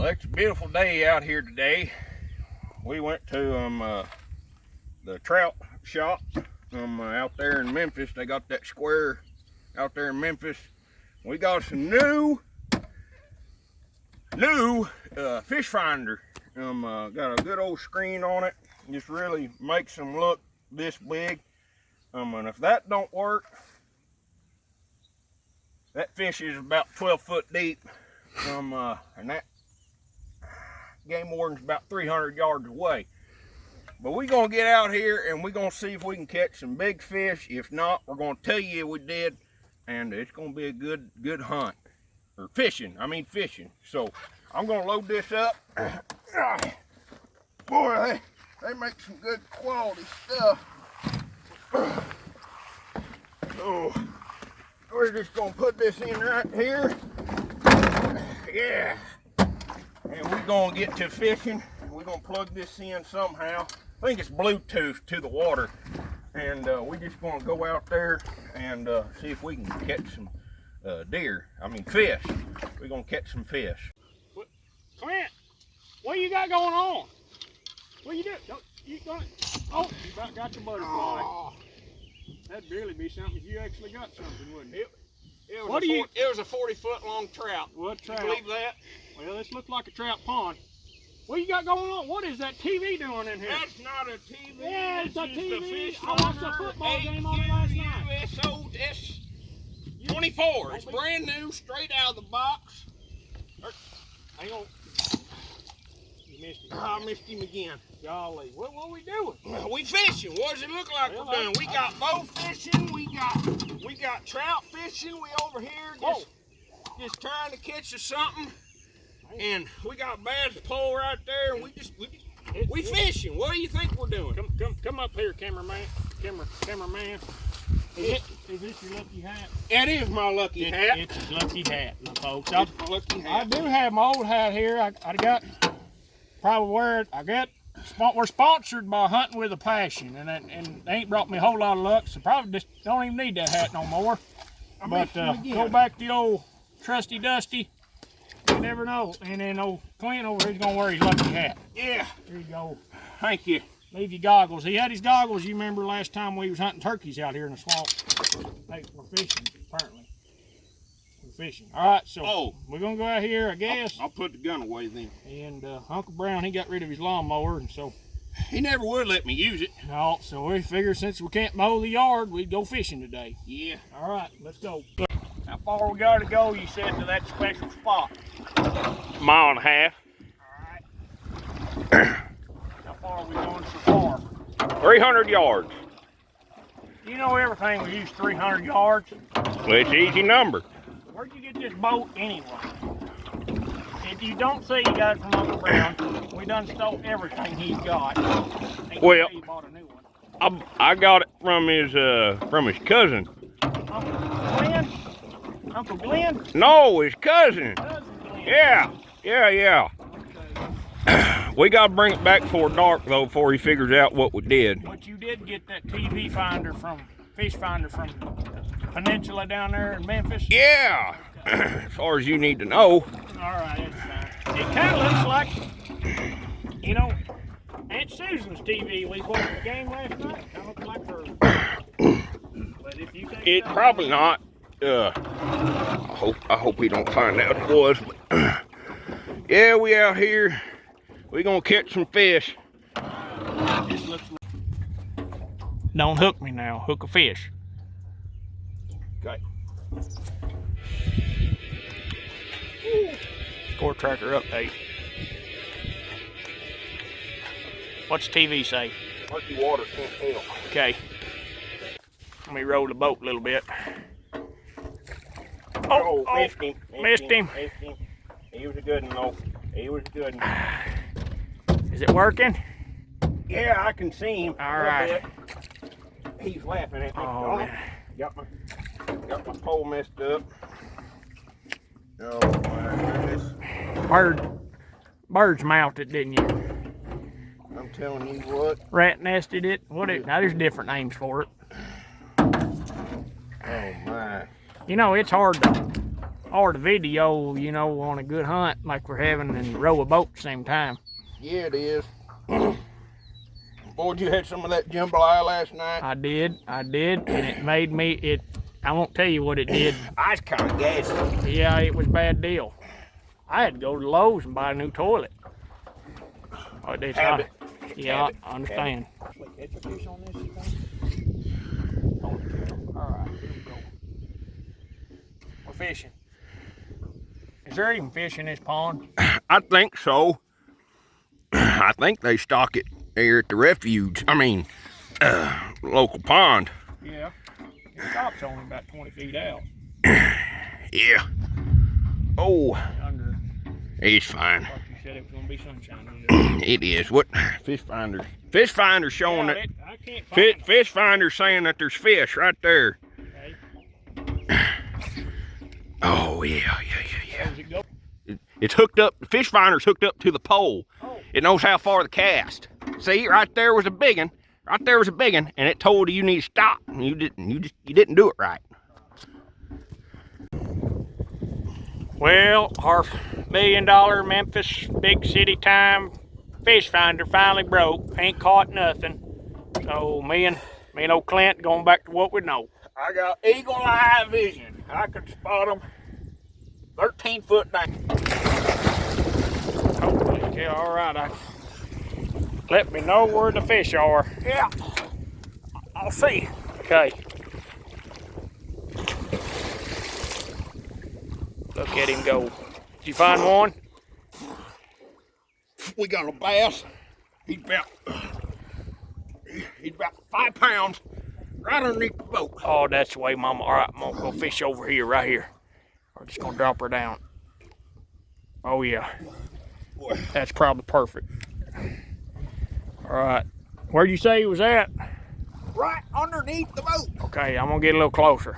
Well, it's a beautiful day out here today. We went to the trout shop out there in Memphis. They got that square out there in Memphis. We got some new fish finder. Got a good old screen on it. Just really makes them look this big. And if that don't work, that fish is about 12 foot deep. And that game warden's about 300 yards away. But we're gonna get out here and we're gonna see if we can catch some big fish. If not, we're gonna tell you we did, and it's gonna be a good hunt. Or fishing, I mean fishing. So I'm gonna load this up. Boy, they make some good quality stuff. So we're just gonna put this in right here. Yeah. And we're gonna get to fishing. We're gonna plug this in somehow. I think it's Bluetooth to the water. And we're just gonna go out there and see if we can catch some fish. We're gonna catch some fish. Clint, what you got going on? What you doing? You about got your butterfly. Oh. That'd really be something if you actually got something, wouldn't it? It was a 40-foot long trout. What trout? You believe that? Well, this looks like a trout pond. What you got going on? What is that TV doing in here? That's not a TV. Yeah, it's a TV. I watched a football game on it last night. S24. It's brand new, straight out of the box. Hang on. You missed him. I missed him again. Golly, what are we doing? We fishing. What does it look like we're doing? We got bow fishing. We got trout fishing. We over here just trying to catch us something. And we got bass pole right there. And we fishing. What do you think we're doing? Come up here, cameraman. Cameraman. Is this your lucky hat? It is my lucky hat. It's his lucky hat, my folks. It's my lucky hat. I do have my old hat here. I got probably wear it. We're sponsored by Hunting with a Passion, and they ain't brought me a whole lot of luck, so probably just don't even need that hat no more. But go back to the old trusty dusty. You never know. And then old Clint over here's gonna wear his lucky hat. Yeah. Here you go. Thank you. Leave your goggles. He had his goggles. You remember last time we was hunting turkeys out here in the swamp? Hey, we're fishing, apparently. We're fishing. All right, so we're gonna go out here, I guess. I'll put the gun away then. And Uncle Brown, he got rid of his lawnmower, and so he never would let me use it. No, so we figured since we can't mow the yard, we'd go fishing today. Yeah. All right, let's go. How far we got to go, you said, to that special spot? Mile and a half. All right. How far are we going so far? 300 yards. You know everything we use 300 yards. Well, it's an easy number. Where'd you get this boat anyway? If you don't say you got it from Uncle Brown, we done stole everything he's got. Well, he bought a new one. I got it from his cousin. Uncle Glenn? Uncle Glenn? No, his cousin. Cousin Glenn. Yeah. Okay. We got to bring it back before dark, though, before he figures out what we did. But you did get that TV fish finder from Peninsula down there in Memphis? Yeah. As far as you need to know. All right, that's fine. It kind of looks like, Aunt Susan's TV. We watched the game last night. Kind of looks like hers. But if you think It probably not. I hope he don't find out it was. But yeah, we out here. We gonna catch some fish. Don't hook me now. Hook a fish. Okay. Score tracker update. What's the TV say? Murky water, can't tell. Okay. Let me roll the boat a little bit. Missed him. Missed him. He was a good one, though. He was a good one. Is it working? Yeah, I can see him. All right. He's laughing at me. Oh, man. Got my pole messed up. Oh my goodness. Birds mouthed, didn't you? I'm telling you what. Rat nested it. Now there's different names for it. Oh my. You know, it's hard or the video, you know, on a good hunt like we're having and row a boat at the same time. Yeah, it is. Boy, you had some of that jambalaya last night. I did, and it made me, I won't tell you what it did. I was kind of gassy. Yeah, it was a bad deal. I had to go to Lowe's and buy a new toilet. Oh, it's Habit. hot. Yeah, I understand. Catch a fish on this, you think? All right, here we go. We're fishing. Is there even fish in this pond? I think so. I think they stock it there at the refuge. I mean, local pond. Yeah. The top's only about 20 feet out. Yeah. Oh, Under, it's fine. like you said, it was going to be sunshine. It is. What fish finders? Fish finders showing that. I can't find Fish finders saying that there's fish right there. Okay. Oh yeah. Where does it go? It's hooked up. The fish finder's hooked up to the pole. Oh. It knows how far to cast. See, right there was a big one. Right there was a big one, and it told you need to stop. And you didn't. You didn't do it right. Well, our $1 million Memphis big city time fish finder finally broke. Ain't caught nothing. So me and old Clint going back to what we know. I got eagle eye vision. I can spot them 13 foot down. Oh, yeah, all right. Let me know where the fish are. Yeah, I'll see. Okay. Look at him go. Did you find one? We got a bass. He's about 5 pounds, right underneath the boat. Oh, that's the way, Mama. All right, I'm gonna go fish over here, right here. We're just gonna drop her down. Oh yeah, that's probably perfect. All right, where'd you say he was at? Right underneath the boat. Okay, I'm gonna get a little closer.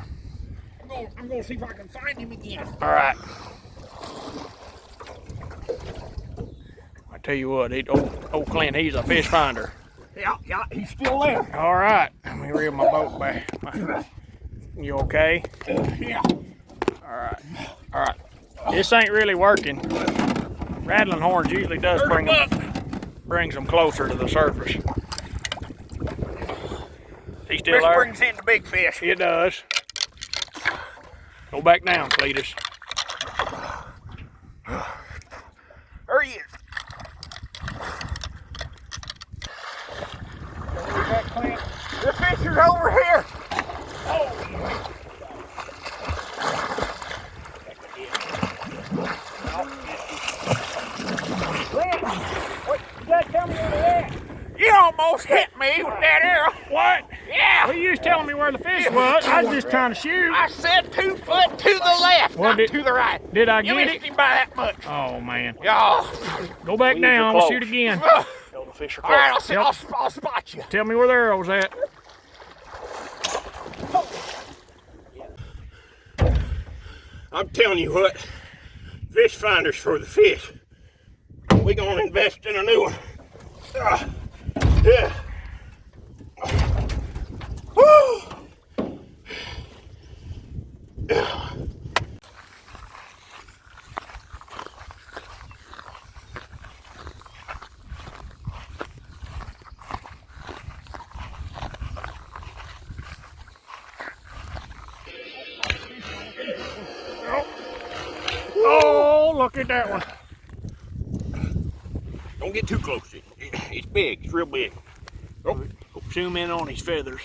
I'm gonna see if I can find him again. All right. I tell you what, old Clint, he's a fish finder. Yeah, he's still there. All right, let me reel my boat back. You okay? Yeah. All right. This ain't really working. Rattling horns usually does brings them closer to the surface. He still This there? brings in the big fish. It does. Go back down, Cletus. There he is. The fish is over here. What? You gotta tell me where they're at. You almost hit me with that arrow. What? Yeah. Well, you was telling me where the fish was. I was just trying to shoot. I said 2 foot to the left, Well, not to the right. Did I You get missed it? him by that much. Oh, man. Yeah. Go back down. close. We'll shoot again. All right, I'll spot you. Tell me where the arrow's at. I'm telling you what, fish finders for the fish. We gonna invest in a new one. Yeah. Woo! Oh, look at that one. Don't get too close. It's big. It's real big. Oh, zoom in on his feathers.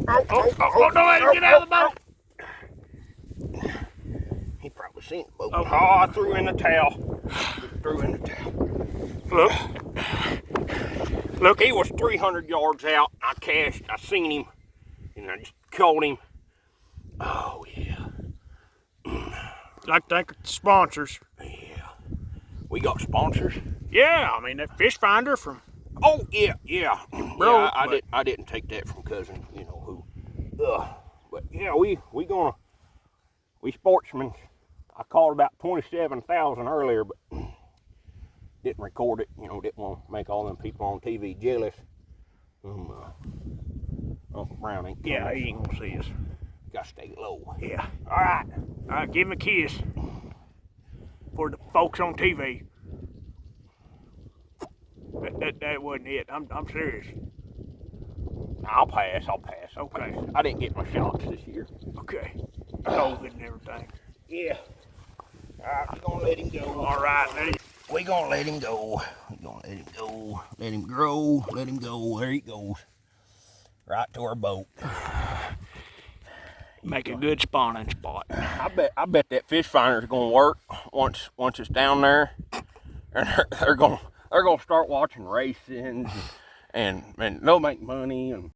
Oh, no, let him get out of the boat. He probably seen the boat. Oh, I threw in the towel. Look, he was 300 yards out. I cast. I seen him, and I just caught him. Oh yeah. Like to thank the sponsors. Yeah. We got sponsors. Yeah, I mean that fish finder from. Oh yeah. Bro, Yeah, I didn't take that from cousin. You know who. But yeah, we sportsmen. I caught about 27,000 earlier, but didn't record it. You know, didn't want to make all them people on TV jealous. Uncle Brown ain't coming. Yeah, he ain't gonna see us. Gotta stay low. Yeah. All right. All right, give him a kiss for the folks on TV. That wasn't it. I'm serious. I'll pass. Okay. I didn't get my shots this year. Okay. COVID and everything. Yeah. Alright, we're gonna let him go. All right, let it. We're gonna let him go. Let him grow. Let him go. There he goes. Right to our boat. Make a good spawning spot. I bet that fish finder's gonna work once it's down there, and they're gonna start watching racing, and they'll make money, and